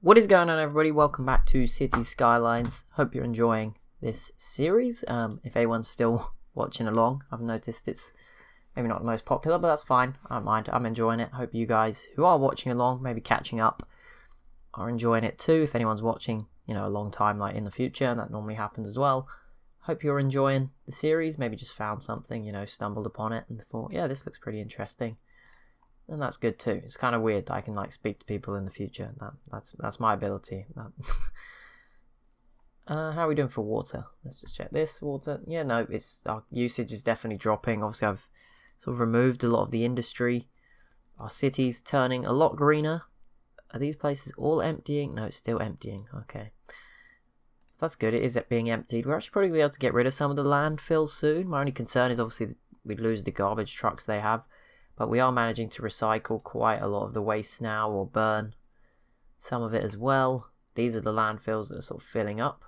What is going on, everybody? Welcome back to City Skylines. Hope you're enjoying this series. If anyone's still watching along, I've noticed it's maybe not the most popular, but that's fine. I don't mind. I'm enjoying it. Hope you guys who are watching along, maybe catching up, are enjoying it too. If anyone's watching, a long time like in the future, and that normally happens as well. Hope you're enjoying the series. Maybe just found something, stumbled upon it and thought, yeah, this looks pretty interesting. And that's good too. It's kind of weird that I can speak to people in the future. That's my ability. How are we doing for water? Let's just check this water. Yeah, no, our usage is definitely dropping. Obviously, I've sort of removed a lot of the industry. Our city's turning a lot greener. Are these places all emptying? No, it's still emptying. Okay, that's good. It is being emptied. We're actually probably going to be able to get rid of some of the landfills soon. My only concern is obviously we'd lose the garbage trucks they have. But we are managing to recycle quite a lot of the waste now, or burn some of it as well. These are the landfills that are sort of filling up.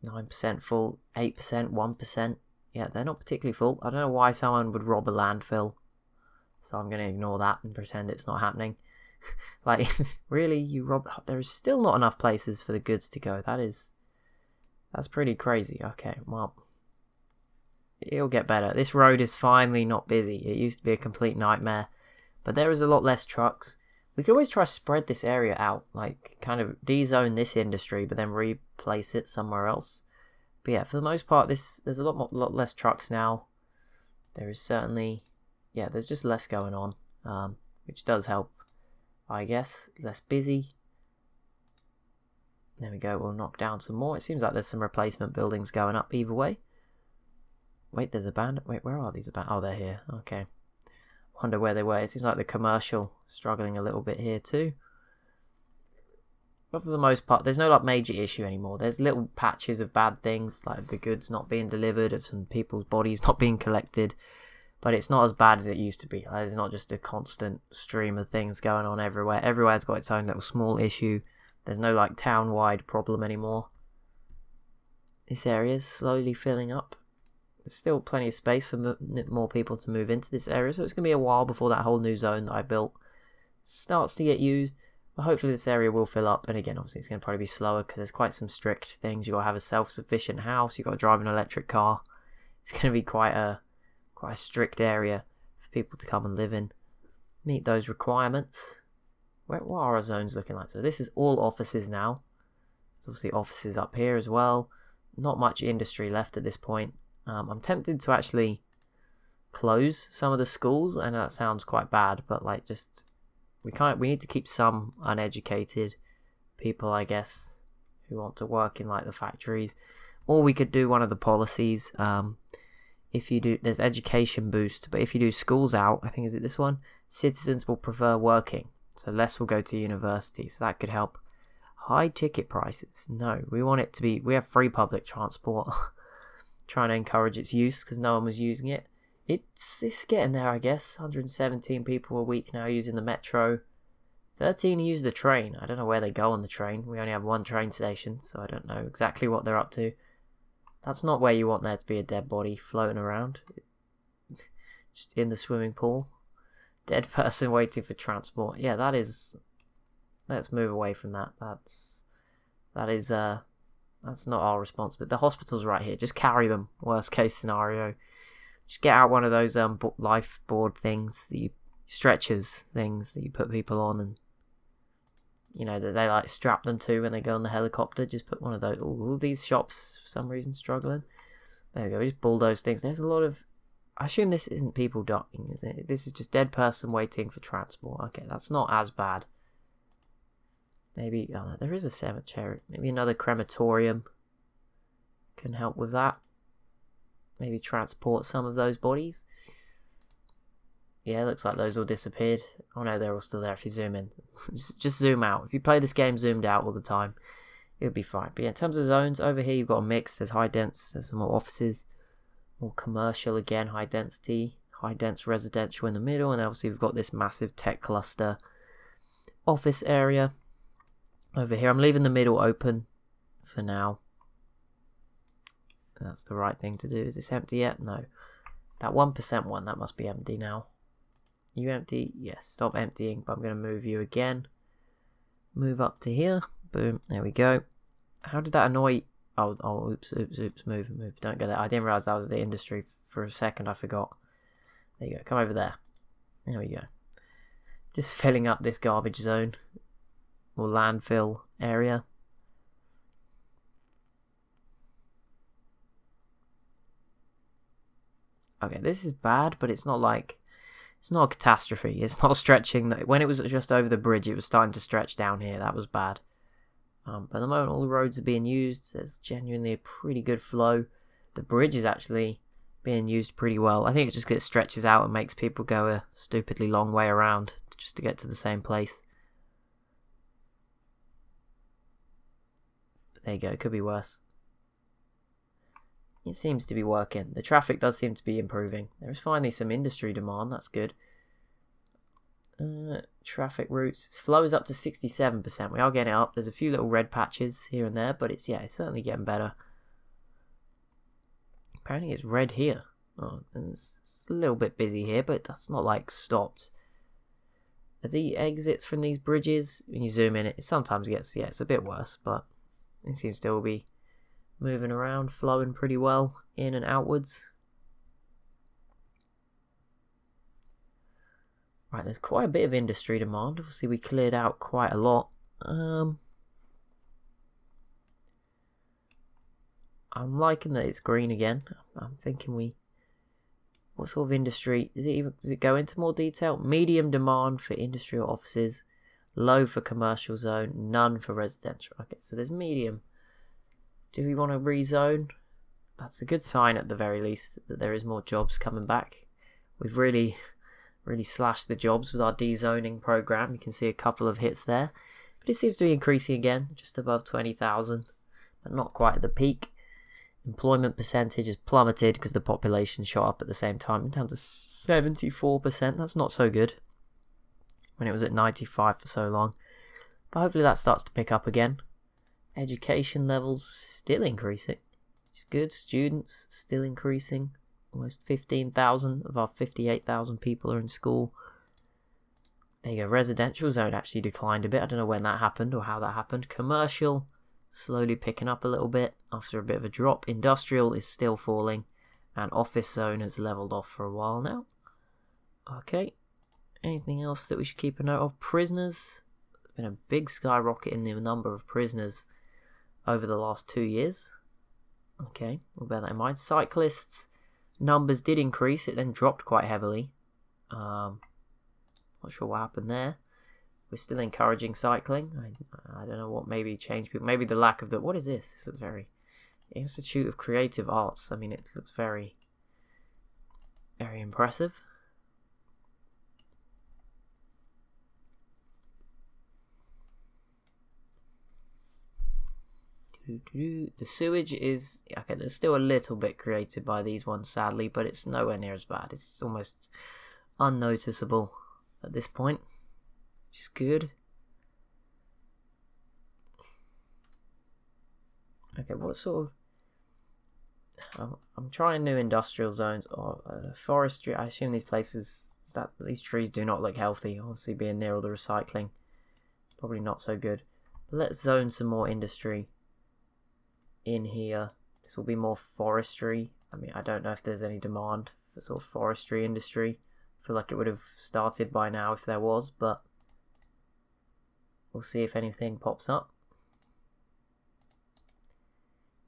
9% full, 8%, 1%. Yeah, they're not particularly full. I don't know why someone would rob a landfill. So I'm going to ignore that and pretend it's not happening. Really, you rob... There is still not enough places for the goods to go. That's pretty crazy. Okay, well... It'll get better. This road is finally not busy. It used to be a complete nightmare. But there is a lot less trucks. We could always try to spread this area out. Kind of de-zone this industry, but then replace it somewhere else. But yeah, for the most part, there's a lot less trucks now. There is certainly... Yeah, there's just less going on. Which does help, I guess. Less busy. There we go. We'll knock down some more. It seems like there's some replacement buildings going up either way. Wait, there's a band. Wait, where are these about? Oh, they're here. Okay. Wonder where they were. It seems like the commercial struggling a little bit here too. But for the most part, there's no major issue anymore. There's little patches of bad things, like the goods not being delivered, of some people's bodies not being collected. But it's not as bad as it used to be. There's not just a constant stream of things going on everywhere. Everywhere's got its own little small issue. There's no town-wide problem anymore. This area's slowly filling up. There's still plenty of space for more people to move into this area, so it's going to be a while before that whole new zone that I built starts to get used. But hopefully this area will fill up, and again, obviously it's going to probably be slower because there's quite some strict things. You've got to have a self-sufficient house, you've got to drive an electric car. It's going to be quite a strict area for people to come and live in. Meet those requirements. What are our zones looking like? So this is all offices now. There's obviously offices up here as well. Not much industry left at this point. I'm tempted to actually close some of the schools. I know that sounds quite bad, but we need to keep some uneducated people, I guess, who want to work in the factories. Or we could do one of the policies. There's education boost, but if you do schools out, I think is it this one? Citizens will prefer working, so less will go to university. So that could help. High ticket prices. No, we want it to be. We have free public transport. Trying to encourage its use because no one was using it. It's getting there, I guess. 117 people a week now using the metro. 13 use the train. I don't know where they go on the train. We only have one train station, so I don't know exactly what they're up to. That's not where you want there to be a dead body floating around. Just in the swimming pool. Dead person waiting for transport. Yeah, that is... Let's move away from that. That's not our responsibility. The hospital's right here. Just carry them. Worst case scenario. Just get out one of those life board things, stretchers things that you put people on, and that they strap them to when they go on the helicopter. Just put one of those. All these shops for some reason struggling. There we go. Just bulldoze things. There's a lot of. I assume this isn't people dying, is it? This is just dead person waiting for transport. Okay, that's not as bad. Maybe, there is a cemetery. Maybe another crematorium can help with that. Maybe transport some of those bodies. Yeah, looks like those all disappeared. Oh no, they're all still there if you zoom in. Just zoom out. If you play this game zoomed out all the time, it'll be fine. But yeah, in terms of zones, over here you've got a mix. There's high dense, there's some more offices. More commercial again, high density. High dense residential in the middle. And obviously we've got this massive tech cluster office area. Over here, I'm leaving the middle open for now. That's the right thing to do. Is this empty yet? No. That 1% one, that must be empty now. You empty? Yes, stop emptying, but I'm going to move you again. move up to here. Boom, there we go. How did that annoy... Oh, oops, move. Don't go there. I didn't realise that was the industry for a second, I forgot. There you go, come over there. There we go. Just filling up this garbage zone, or landfill area. Okay, this is bad, but it's not like... It's not a catastrophe. It's not stretching. When it was just over the bridge, it was starting to stretch down here. That was bad. But at the moment, all the roads are being used. There's genuinely a pretty good flow. The bridge is actually being used pretty well. I think it's just because it stretches out and makes people go a stupidly long way around just to get to the same place. But there you go. It could be worse. It seems to be working. The traffic does seem to be improving. There is finally some industry demand. That's good. Traffic routes. Its flow is up to 67%. We are getting it up. There's a few little red patches here and there, but it's certainly getting better. Apparently it's red here. Oh, it's a little bit busy here, but that's not like stopped. Are the exits from these bridges, when you zoom in, it sometimes gets, it's a bit worse, but it seems to still be moving around, flowing pretty well in and outwards. Right, there's quite a bit of industry demand. Obviously, we cleared out quite a lot. I'm liking that it's green again. I'm thinking what sort of industry does it go into more detail? Medium demand for industrial offices, low for commercial zone, none for residential. Okay, so there's medium. Do we want to rezone? That's a good sign at the very least that there is more jobs coming back. We've really slashed the jobs with our dezoning program. You can see a couple of hits there, but it seems to be increasing again, just above 20,000, but not quite at the peak. Employment percentage has plummeted because the population shot up at the same time, down to 74%. That's not so good when it was at 95 for so long, but hopefully that starts to pick up again. Education levels still increasing, which is good. Students still increasing. Almost 15,000 of our 58,000 people are in school. There you go. Residential zone actually declined a bit. I don't know when that happened or how that happened. Commercial slowly picking up a little bit after a bit of a drop. Industrial is still falling, and office zone has leveled off for a while now. Okay. Anything else that we should keep a note of? Prisoners. There's been a big skyrocket in the number of prisoners over the last 2 years. Okay, we'll bear that in mind. Cyclists numbers did increase, it then dropped quite heavily. Not sure what happened there. We're still encouraging cycling. I don't know what maybe changed people. Maybe the lack of the... What is this? This looks very... Institute of Creative Arts. I mean, it looks very, very impressive. The sewage is... Okay, there's still a little bit created by these ones, sadly, but it's nowhere near as bad. It's almost unnoticeable at this point, which is good. Okay, what sort of... I'm trying new industrial zones or forestry. I assume these places... these trees do not look healthy. Obviously, being near all the recycling, probably not so good. But let's zone some more industry in here. This will be more forestry. I mean, I don't know if there's any demand for sort of forestry industry. I feel like it would have started by now if there was, but we'll see if anything pops up.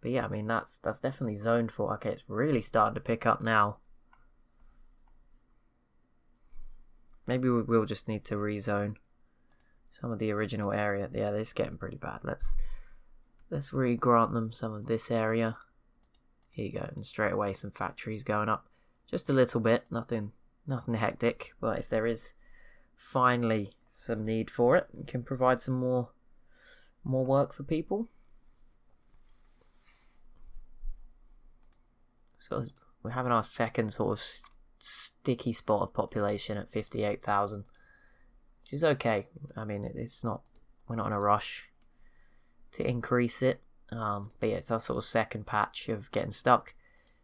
But yeah, I mean, that's definitely zoned for. Okay, it's really starting to pick up now. Maybe we will just need to rezone some of the original area. Yeah, this is getting pretty bad. Let's re-grant them some of this area. Here you go, and straight away some factories going up. Just a little bit, nothing hectic, but if there is finally some need for it, it can provide some more work for people. So we're having our second sort of sticky spot of population at 58,000, which is okay. I mean, it's not, we're not in a rush to increase it, but yeah, it's our sort of second patch of getting stuck.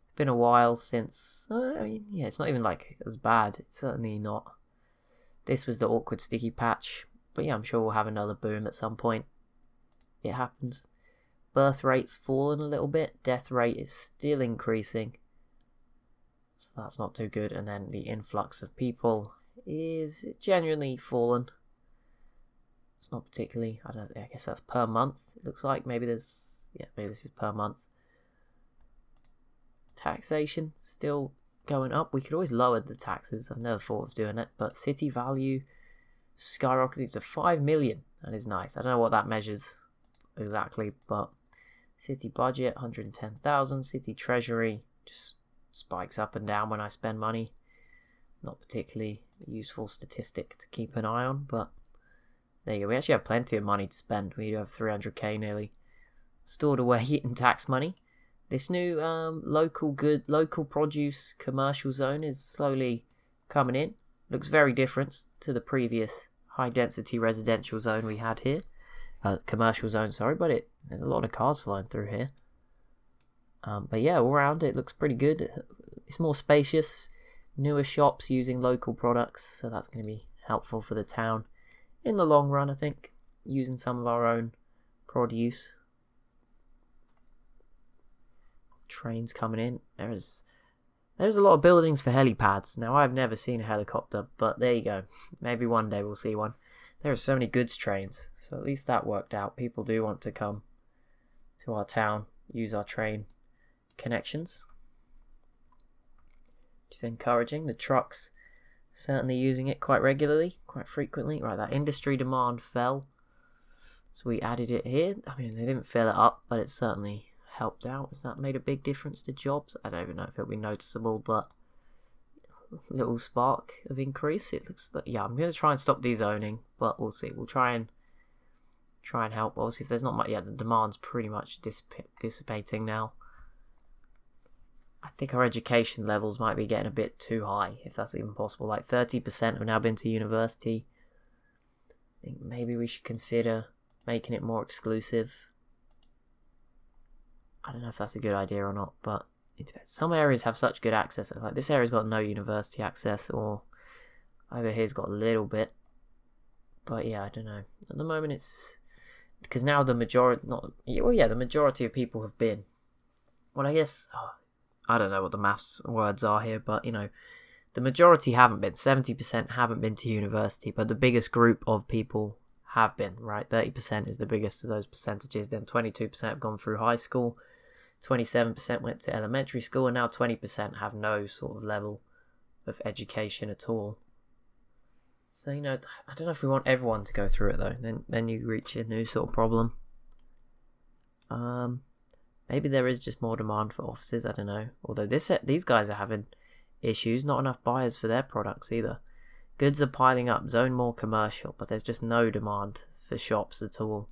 It's been a while since, I mean, yeah, it's not even like as bad. It's certainly not. This was the awkward sticky patch But yeah, I'm sure we'll have another boom at some point. It happens. Birth rate's fallen a little bit. Death rate is still increasing. So that's not too good. And then the influx of people is genuinely fallen. It's not particularly, I guess that's per month, it looks like. Maybe this is per month. Taxation still going up. We could always lower the taxes. I've never thought of doing it. But city value skyrocketed to 5 million. That is nice. I don't know what that measures exactly, but city budget 110,000. City treasury just spikes up and down when I spend money. Not particularly a useful statistic to keep an eye on, but there you go. We actually have plenty of money to spend. We do have 300k nearly stored away in tax money. This new local produce commercial zone is slowly coming in. Looks very different to the previous high density residential zone we had here. Commercial zone, sorry, but there's a lot of cars flying through here. But yeah, all around it looks pretty good. It's more spacious, newer shops using local products, so that's going to be helpful for the town in the long run, I think, using some of our own produce. Trains coming in. There's a lot of buildings for helipads. Now, I've never seen a helicopter, but there you go. Maybe one day we'll see one. There are so many goods trains, so at least that worked out. People do want to come to our town, use our train connections, which is encouraging. The trucks certainly using it quite regularly, quite frequently. Right, that industry demand fell, so we added it here. I mean, they didn't fill it up, but it certainly helped out. Has that made a big difference to jobs? I don't even know if it'll be noticeable, but a little spark of increase. It looks like, yeah, I'm going to try and stop dezoning, but we'll see. We'll try and help. Obviously, if there's not much, yeah, the demand's pretty much dissipating now. I think our education levels might be getting a bit too high, if that's even possible. Like 30% have now been to university. I think maybe we should consider making it more exclusive. I don't know if that's a good idea or not, but it depends. Some areas have such good access. Like this area's got no university access, or over here's got a little bit. But yeah, I don't know. At the moment, it's because now the majority of people have been. Well, I guess I don't know what the maths words are here, but the majority haven't been. 70% haven't been to university, but the biggest group of people have been. Right, 30% is the biggest of those percentages. Then 22% have gone through high school. 27% went to elementary school, and now 20% have no sort of level of education at all. So, I don't know if we want everyone to go through it, though. Then you reach a new sort of problem. Maybe there is just more demand for offices, I don't know. Although these guys are having issues, not enough buyers for their products either. Goods are piling up, zone more commercial, but there's just no demand for shops at all.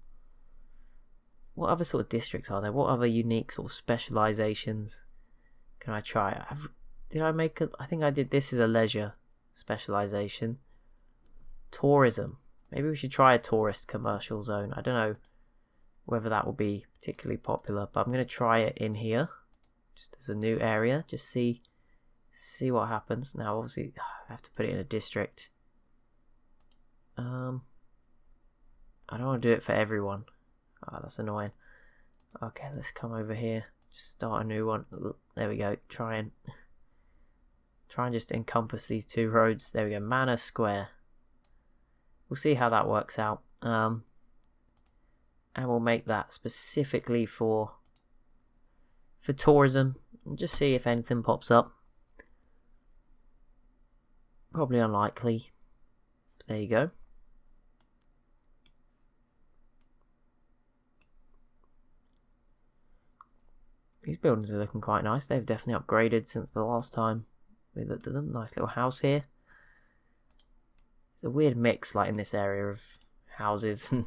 What other sort of districts are there? What other unique sort of specializations can I try? I think I did. This is a leisure specialization. Tourism. Maybe we should try a tourist commercial zone. I don't know whether that will be particularly popular, but I'm going to try it in here. Just as a new area. Just see what happens. Now, obviously, I have to put it in a district. I don't want to do it for everyone. Oh, that's annoying. Okay, let's come over here. Just start a new one. There we go. Try and just encompass these two roads. There we go. Manor Square. We'll see how that works out. And we'll make that specifically for tourism. And just see if anything pops up. Probably unlikely. But there you go. These buildings are looking quite nice. They've definitely upgraded since the last time we looked at them. Nice little house here. It's a weird mix, like in this area, of houses and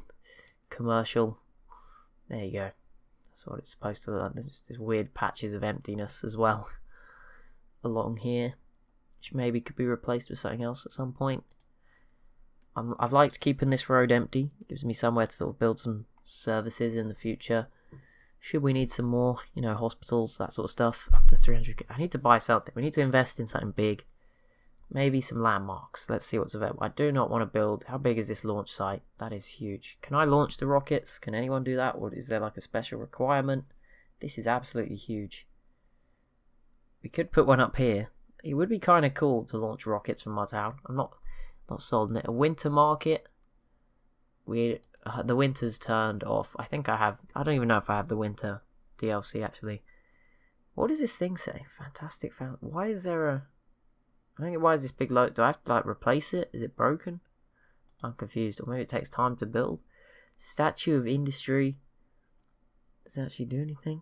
commercial. There you go. That's what it's supposed to look like. There's just these weird patches of emptiness as well along here, which maybe could be replaced with something else at some point. I've liked keeping this road empty. It gives me somewhere to sort of build some services in the future. Should we need some more, hospitals, that sort of stuff, up to 300k. I need to buy something. We need to invest in something big. Maybe some landmarks. Let's see what's available. I do not want to build... How big is this launch site? That is huge. Can I launch the rockets? Can anyone do that? Or is there like a special requirement? This is absolutely huge. We could put one up here. It would be kind of cool to launch rockets from our town. I'm not sold on it. A winter market. The winter's turned off. I think I have... I don't even know if I have the winter DLC actually. What does this thing say? Fantastic fountain. Why is there a... I don't get why is this big load. Do I have to like replace it? Is it broken? I'm confused. Or maybe it takes time to build. Statue of Industry. Does it actually do anything?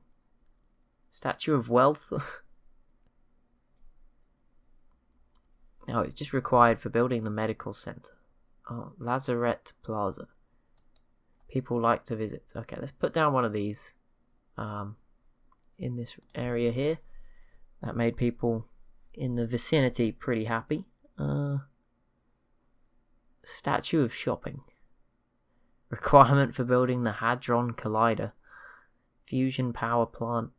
Statue of Wealth. Oh, it's just required for building the medical center. Oh, Lazaret Plaza. People like to visit. Okay, let's put down one of these in this area here. That made people in the vicinity pretty happy. Statue of Shopping. Requirement for building the Hadron Collider. Fusion power plant.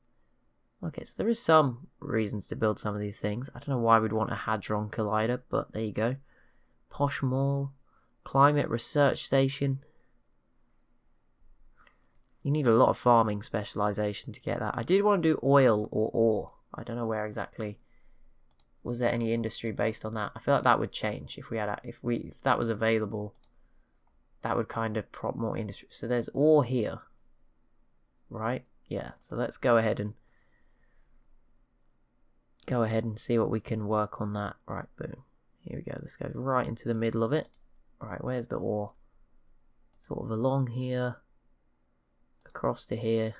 Okay, so there is some reasons to build some of these things. I don't know why we'd want a Hadron Collider, but there you go. Posh Mall. Climate Research Station. You need a lot of farming specialization to get that. I did want to do oil or ore. I don't know where exactly. Was there any industry based on that? I feel like that would change if we had if that was available. That would kind of prompt more industry. So there's ore here, right? Yeah. So let's go ahead and see what we can work on that. Right, boom. Here we go. Let's go right into the middle of it. Right, where's the ore? Sort of along here, across to here,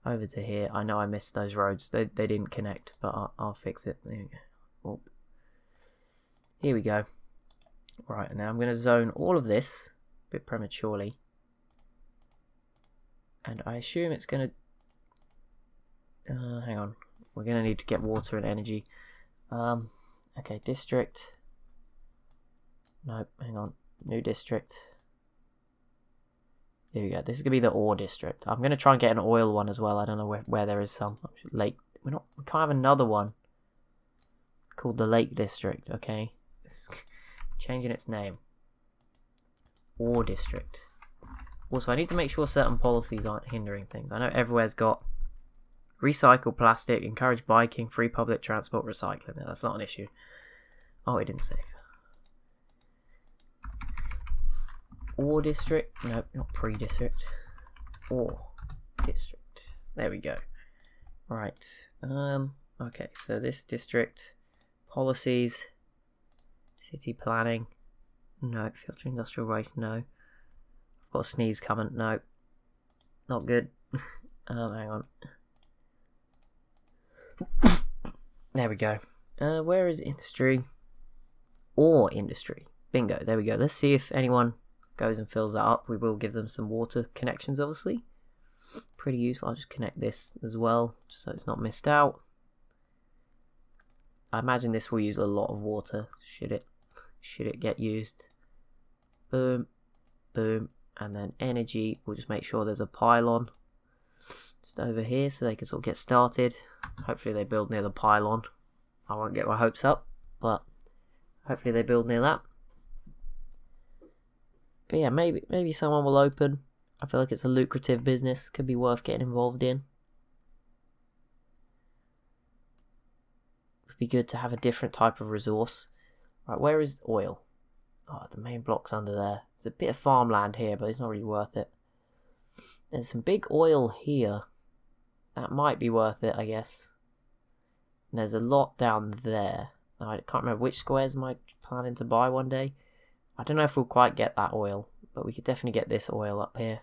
over to here. I know I missed those roads. They didn't connect, but I'll fix it. There we go. Oh. Here we go. Right, now I'm going to zone all of this a bit prematurely. And I assume it's going to... hang on. We're going to need to get water and energy. Okay, district. Nope, hang on. New district. There we go. This is going to be the ore district. I'm going to try and get an oil one as well. I don't know where there is some. Lake. We can't have another one called the Lake District, okay? It's changing its name. Ore district. Also, I need to make sure certain policies aren't hindering things. I know everywhere's got recycle plastic, encourage biking, free public transport, recycling. No, that's not an issue. Oh, it didn't save. Ore district. Nope, not pre-district. Ore district. There we go. Right. Okay, so this district policies, city planning. No, filter industrial waste. No. I've got a sneeze coming. No. Not good. Hang on. There we go. Where is industry? Ore industry. Bingo. There we go. Let's see if anyone goes and fills that up. We will give them some water connections, obviously. Pretty useful. I'll just connect this as well, so it's not missed out. I imagine this will use a lot of water. Should it get used? Boom, boom, and then energy. We'll just make sure there's a pylon just over here, so they can sort of get started. Hopefully they build near the pylon. I won't get my hopes up, but hopefully they build near that. But yeah, maybe someone will open. I feel like it's a lucrative business. Could be worth getting involved in. Would be good to have a different type of resource. Right, where is oil? Oh, the main block's under there. There's a bit of farmland here, but it's not really worth it. There's some big oil here. That might be worth it, I guess. And there's a lot down there. Now, I can't remember which squares am I planning to buy one day. I don't know if we'll quite get that oil, but we could definitely get this oil up here.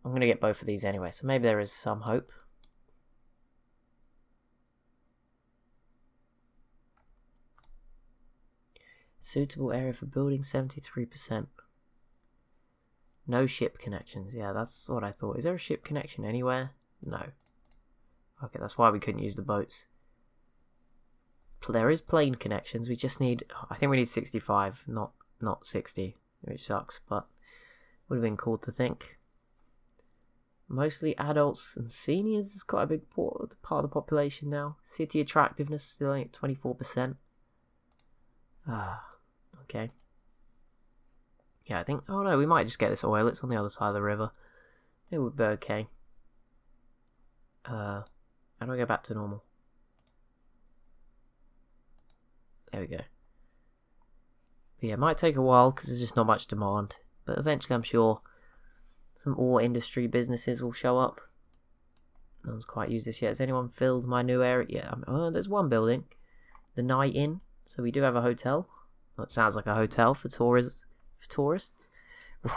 I'm going to get both of these anyway, so maybe there is some hope. Suitable area for building, 73%. No ship connections. Yeah, that's what I thought. Is there a ship connection anywhere? No. Okay, that's why we couldn't use the boats. There is plane connections. We just need... I think we need 65, not 60, which sucks, but would have been cool to think. Mostly adults and seniors is quite a big part of the population now. City attractiveness still only at 24%. Okay. Yeah, I think... Oh no, we might just get this oil. It's on the other side of the river. It would be okay. How do I go back to normal? There we go. But yeah, it might take a while because there's just not much demand. But eventually I'm sure some ore industry businesses will show up. No one's quite used this yet. Has anyone filled my new area? Yeah, there's one building. The Night Inn. So we do have a hotel. Well, it sounds like a hotel for tourists.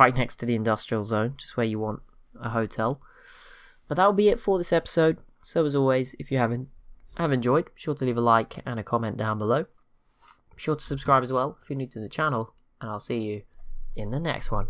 Right next to the industrial zone. Just where you want a hotel. But that'll be it for this episode. So as always, if you have enjoyed, be sure to leave a like and a comment down below. Be sure to subscribe as well if you're new to the channel. And I'll see you in the next one.